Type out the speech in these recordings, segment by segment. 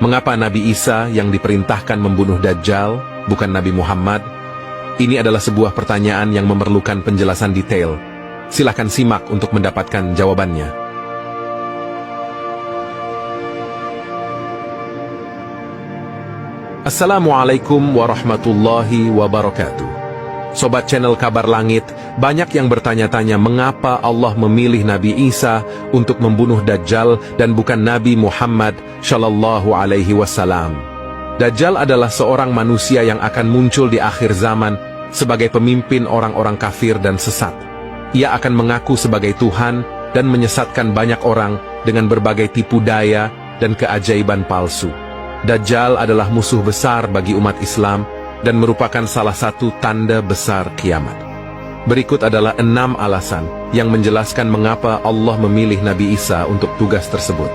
Mengapa Nabi Isa yang diperintahkan membunuh Dajjal, bukan Nabi Muhammad? Ini adalah sebuah pertanyaan yang memerlukan penjelasan detail. Silakan simak untuk mendapatkan jawabannya. Assalamualaikum warahmatullahi wabarakatuh. Sobat channel Kabar Langit, banyak yang bertanya-tanya mengapa Allah memilih Nabi Isa untuk membunuh Dajjal dan bukan Nabi Muhammad Shallallahu Alaihi Wasallam. Dajjal adalah seorang manusia yang akan muncul di akhir zaman sebagai pemimpin orang-orang kafir dan sesat. Ia akan mengaku sebagai Tuhan dan menyesatkan banyak orang dengan berbagai tipu daya dan keajaiban palsu. Dajjal adalah musuh besar bagi umat Islam dan merupakan salah satu tanda besar kiamat. Berikut adalah 6 alasan yang menjelaskan mengapa Allah memilih Nabi Isa untuk tugas tersebut.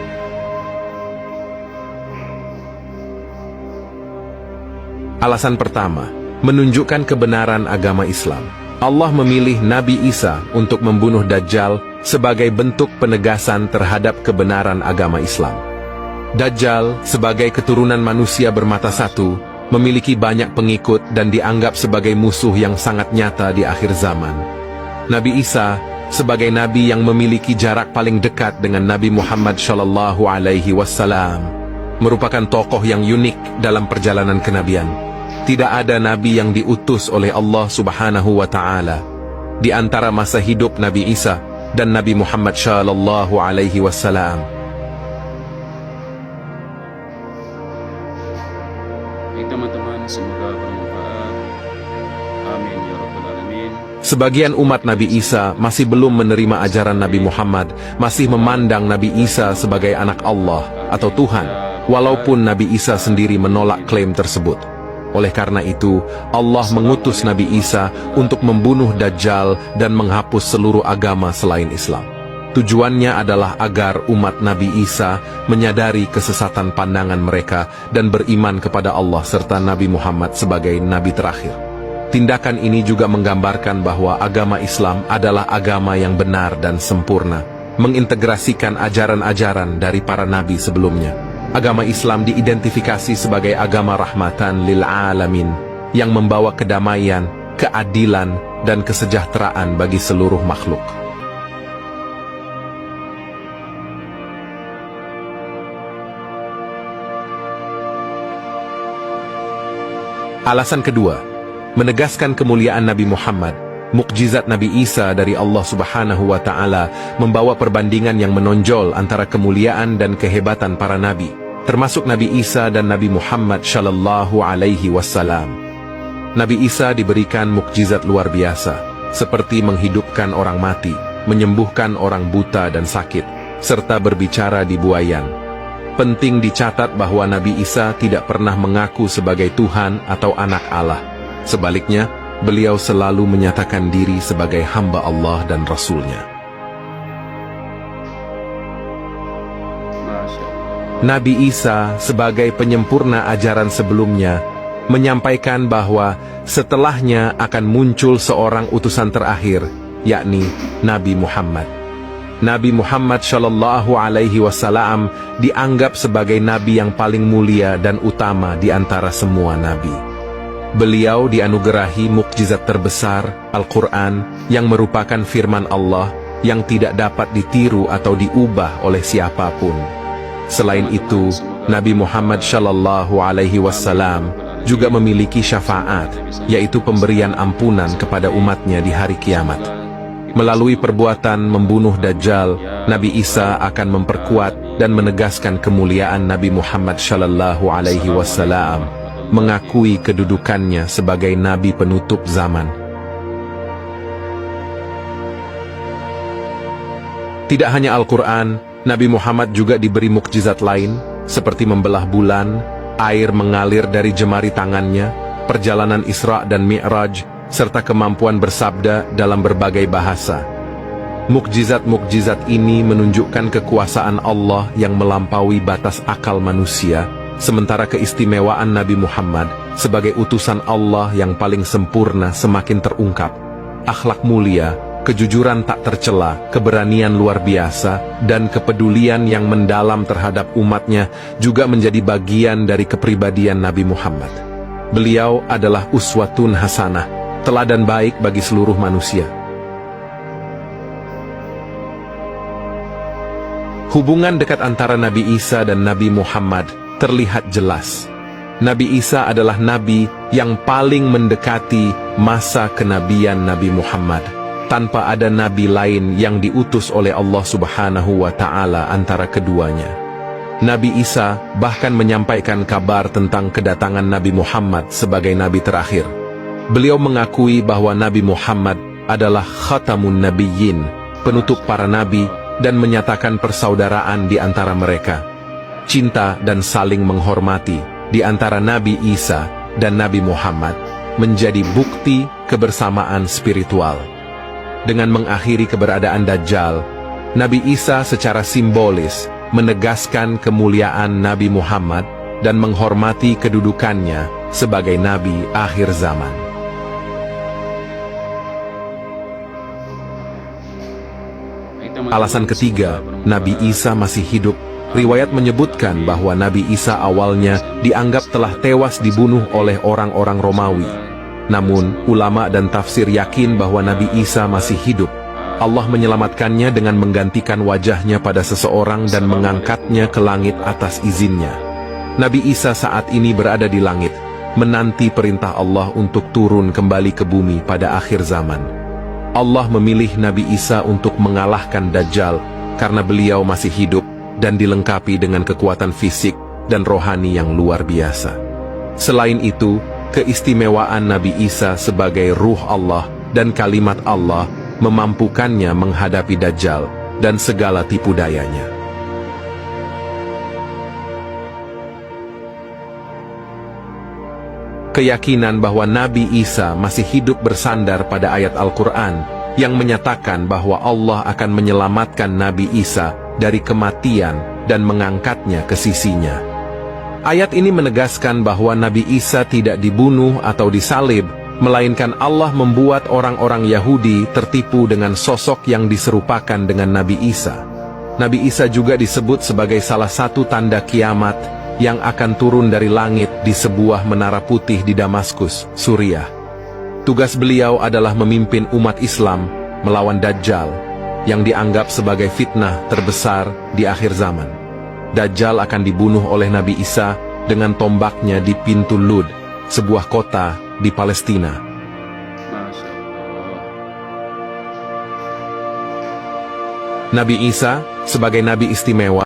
Alasan pertama, menunjukkan kebenaran agama Islam. Allah memilih Nabi Isa untuk membunuh Dajjal sebagai bentuk penegasan terhadap kebenaran agama Islam. Dajjal, sebagai keturunan manusia bermata satu, memiliki banyak pengikut dan dianggap sebagai musuh yang sangat nyata di akhir zaman. Nabi Isa, sebagai nabi yang memiliki jarak paling dekat dengan Nabi Muhammad Shallallahu Alaihi Wasallam, merupakan tokoh yang unik dalam perjalanan kenabian. Tidak ada nabi yang diutus oleh Allah Subhanahu wa Ta'ala di antara masa hidup Nabi Isa dan Nabi Muhammad Shallallahu Alaihi Wasallam. Teman-teman, semoga bermanfaat. Amin ya rabbal alamin. Sebagian umat Nabi Isa masih belum menerima ajaran Nabi Muhammad, masih memandang Nabi Isa sebagai anak Allah atau Tuhan, walaupun Nabi Isa sendiri menolak klaim tersebut. Oleh karena itu, Allah mengutus Nabi Isa untuk membunuh Dajjal dan menghapus seluruh agama selain Islam. Tujuannya adalah agar umat Nabi Isa menyadari kesesatan pandangan mereka dan beriman kepada Allah serta Nabi Muhammad sebagai Nabi terakhir. Tindakan ini juga menggambarkan bahwa agama Islam adalah agama yang benar dan sempurna, mengintegrasikan ajaran-ajaran dari para nabi sebelumnya. Agama Islam diidentifikasi sebagai agama rahmatan lil alamin, yang membawa kedamaian, keadilan, dan kesejahteraan bagi seluruh makhluk. Alasan kedua, menegaskan kemuliaan Nabi Muhammad. Mukjizat Nabi Isa dari Allah Subhanahu wa Ta'ala membawa perbandingan yang menonjol antara kemuliaan dan kehebatan para nabi, termasuk Nabi Isa dan Nabi Muhammad Shallallahu Alaihi Wasallam. Nabi Isa diberikan mukjizat luar biasa, seperti menghidupkan orang mati, menyembuhkan orang buta dan sakit, serta berbicara di buayan. Penting dicatat bahwa Nabi Isa tidak pernah mengaku sebagai Tuhan atau anak Allah. Sebaliknya, beliau selalu menyatakan diri sebagai hamba Allah dan Rasul-Nya. Nabi Isa sebagai penyempurna ajaran sebelumnya menyampaikan bahwa setelahnya akan muncul seorang utusan terakhir, yakni Nabi Muhammad. Nabi Muhammad Shallallahu Alaihi Wasallam dianggap sebagai nabi yang paling mulia dan utama di antara semua nabi. Beliau dianugerahi mukjizat terbesar, Al-Quran, yang merupakan firman Allah yang tidak dapat ditiru atau diubah oleh siapapun. Selain itu, Nabi Muhammad Shallallahu Alaihi Wasallam juga memiliki syafaat, yaitu pemberian ampunan kepada umatnya di hari kiamat. Melalui perbuatan membunuh Dajjal, Nabi Isa akan memperkuat dan menegaskan kemuliaan Nabi Muhammad Shallallahu Alaihi Wasallam, mengakui kedudukannya sebagai Nabi penutup zaman. Tidak hanya Al-Quran, Nabi Muhammad juga diberi mukjizat lain, seperti membelah bulan, air mengalir dari jemari tangannya, perjalanan Isra dan Mi'raj, serta kemampuan bersabda dalam berbagai bahasa. Mukjizat-mukjizat ini menunjukkan kekuasaan Allah yang melampaui batas akal manusia, sementara keistimewaan Nabi Muhammad sebagai utusan Allah yang paling sempurna semakin terungkap. Akhlak mulia, kejujuran tak tercela, keberanian luar biasa, dan kepedulian yang mendalam terhadap umatnya juga menjadi bagian dari kepribadian Nabi Muhammad. Beliau adalah uswatun hasanah, teladan baik bagi seluruh manusia. Hubungan dekat antara Nabi Isa dan Nabi Muhammad terlihat jelas. Nabi Isa adalah nabi yang paling mendekati masa kenabian Nabi Muhammad, tanpa ada nabi lain yang diutus oleh Allah Subhanahu wa Ta'ala antara keduanya. Nabi Isa bahkan menyampaikan kabar tentang kedatangan Nabi Muhammad sebagai nabi terakhir. Beliau mengakui bahwa Nabi Muhammad adalah khatamun nabiyyin, penutup para nabi, dan menyatakan persaudaraan di antara mereka. Cinta dan saling menghormati di antara Nabi Isa dan Nabi Muhammad menjadi bukti kebersamaan spiritual. Dengan mengakhiri keberadaan Dajjal, Nabi Isa secara simbolis menegaskan kemuliaan Nabi Muhammad dan menghormati kedudukannya sebagai Nabi akhir zaman. Alasan ketiga, Nabi Isa masih hidup. Riwayat menyebutkan bahwa Nabi Isa awalnya dianggap telah tewas dibunuh oleh orang-orang Romawi. Namun, ulama dan tafsir yakin bahwa Nabi Isa masih hidup. Allah menyelamatkannya dengan menggantikan wajahnya pada seseorang dan mengangkatnya ke langit atas izinnya. Nabi Isa saat ini berada di langit, menanti perintah Allah untuk turun kembali ke bumi pada akhir zaman. Allah memilih Nabi Isa untuk mengalahkan Dajjal karena beliau masih hidup dan dilengkapi dengan kekuatan fisik dan rohani yang luar biasa. Selain itu, keistimewaan Nabi Isa sebagai ruh Allah dan kalimat Allah memampukannya menghadapi Dajjal dan segala tipu dayanya. Keyakinan bahwa Nabi Isa masih hidup bersandar pada ayat Al-Quran yang menyatakan bahwa Allah akan menyelamatkan Nabi Isa dari kematian dan mengangkatnya ke sisinya. Ayat ini menegaskan bahwa Nabi Isa tidak dibunuh atau disalib, melainkan Allah membuat orang-orang Yahudi tertipu dengan sosok yang diserupakan dengan Nabi Isa. Nabi Isa juga disebut sebagai salah satu tanda kiamat yang akan turun dari langit di sebuah menara putih di Damaskus, Suriah. Tugas beliau adalah memimpin umat Islam melawan Dajjal, yang dianggap sebagai fitnah terbesar di akhir zaman. Dajjal akan dibunuh oleh Nabi Isa dengan tombaknya di pintu Lud, sebuah kota di Palestina. Masya Allah. Nabi Isa sebagai nabi istimewa